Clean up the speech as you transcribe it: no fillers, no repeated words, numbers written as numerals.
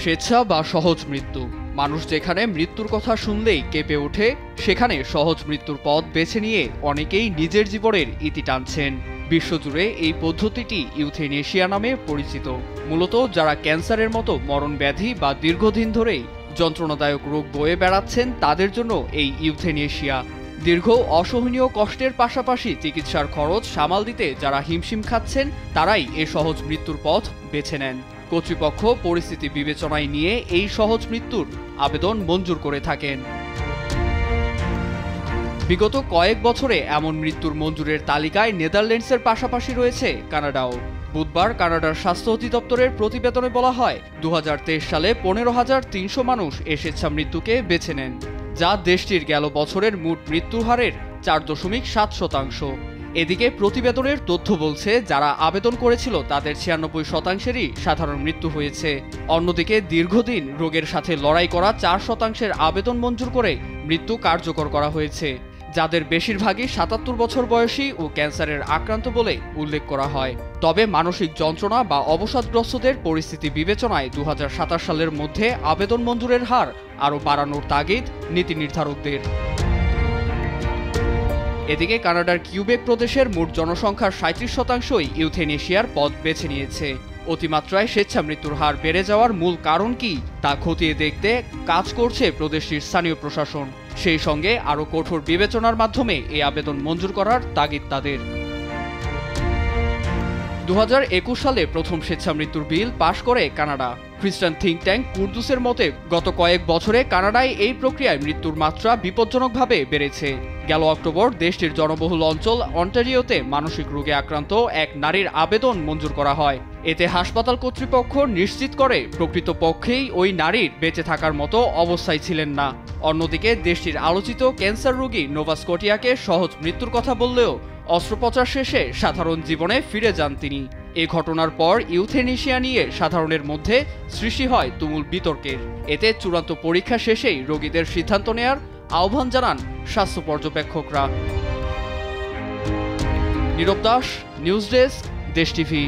স্বেচ্ছা বা সহজ মৃত্যু। মানুষ যেখানে মৃত্যুর কথা শুনলেই কেঁপে ওঠে, সেখানে সহজ মৃত্যুর পথ বেছে নিয়ে অনেকেই নিজের জীবনের ইতি টানছেন। বিশ্বজুড়ে এই পদ্ধতিটি ইউথেনেশিয়া নামে পরিচিত। মূলত যারা ক্যান্সারের মতো মরণ ব্যাধি বা দীর্ঘদিন ধরেই যন্ত্রণাদায়ক রোগ বয়ে বেড়াচ্ছেন, তাদের জন্য এই ইউথেনেশিয়া। দীর্ঘ অসহনীয় কষ্টের পাশাপাশি চিকিৎসার খরচ সামাল দিতে যারা হিমশিম খাচ্ছেন, তারাই এ সহজ মৃত্যুর পথ বেছে নেন। কর্তৃপক্ষ পরিস্থিতি বিবেচনায় নিয়ে এই সহজ মৃত্যুর আবেদন মঞ্জুর করে থাকেন। বিগত কয়েক বছরে এমন মৃত্যুর মঞ্জুরের তালিকায় নেদারল্যান্ডসের পাশাপাশি রয়েছে কানাডাও। বুধবার কানাডার স্বাস্থ্য অধিদপ্তরের প্রতিবেদনে বলা হয়, 2023 সালে 15,300 মানুষ এ স্বেচ্ছা মৃত্যুকে বেছে নেন, যা দেশটির গেল বছরের মোট মৃত্যুর হারের 4.7%। এদিকে প্রতিবেদনের তথ্য বলছে, যারা আবেদন করেছিল তাদের 96%-এরই সাধারণ মৃত্যু হয়েছে। অন্যদিকে দীর্ঘদিন রোগের সাথে লড়াই করা 4%-এর আবেদন মঞ্জুর করে মৃত্যু কার্যকর করা হয়েছে, যাদের বেশিরভাগই 77 বছর বয়সী ও ক্যান্সারের আক্রান্ত বলে উল্লেখ করা হয়। তবে মানসিক যন্ত্রণা বা অবসাদগ্রস্তদের পরিস্থিতি বিবেচনায় 2027 সালের মধ্যে আবেদন মঞ্জুরের হার আরও বাড়ানোর তাগিদ নীতি নির্ধারকদের। এদিকে কানাডার কিউবেক প্রদেশের মোট জনসংখ্যার 37%ই ইউথেনেশিয়ার পথ বেছে নিয়েছে। অতিমাত্রায় স্বেচ্ছা মৃত্যুর হার বেড়ে যাওয়ার মূল কারণ কি তা খতিয়ে দেখতে কাজ করছে প্রদেশটির স্থানীয় প্রশাসন। সেই সঙ্গে আরও কঠোর বিবেচনার মাধ্যমে এই আবেদন মঞ্জুর করার তাগিদ তাদের। 2021 সালে প্রথম স্বেচ্ছা মৃত্যুর বিল পাশ করে কানাডা। খ্রিস্টান থিঙ্ক ট্যাঙ্ক কুর্দুসের মতে গত কয়েক বছরে কানাডায় এই প্রক্রিয়ায় মৃত্যুর মাত্রা বিপজ্জনকভাবে বেড়েছে। গেল অক্টোবর দেশটির জনবহুল অঞ্চল অন্টারিওতে মানসিক রোগে আক্রান্ত এক নারীর আবেদন মঞ্জুর করা হয়। এতে হাসপাতাল কর্তৃপক্ষ নিশ্চিত করে প্রকৃতপক্ষেই ওই নারীর বেঁচে থাকার মতো অবস্থায় ছিলেন না। অন্যদিকে দেশটির আলোচিত ক্যান্সার রোগী নোভা স্কটিয়াকে সহজ মৃত্যুর কথা বললেও অস্ত্রোপচার শেষে সাধারণ জীবনে ফিরে যান তিনি। এ ঘটনার পর ইউথেনেশিয়া নিয়ে সাধারণের মধ্যে সৃষ্টি হয় তুমুল বিতর্কের। এতে চূড়ান্ত পরীক্ষা শেষেই রোগীদের সিদ্ধান্ত নেয়ার আহ্বান জানান স্বাস্থ্য পর্যবেক্ষকরা। নীরব দাস, নিউজ ডেস্ক, দেশ টিভি।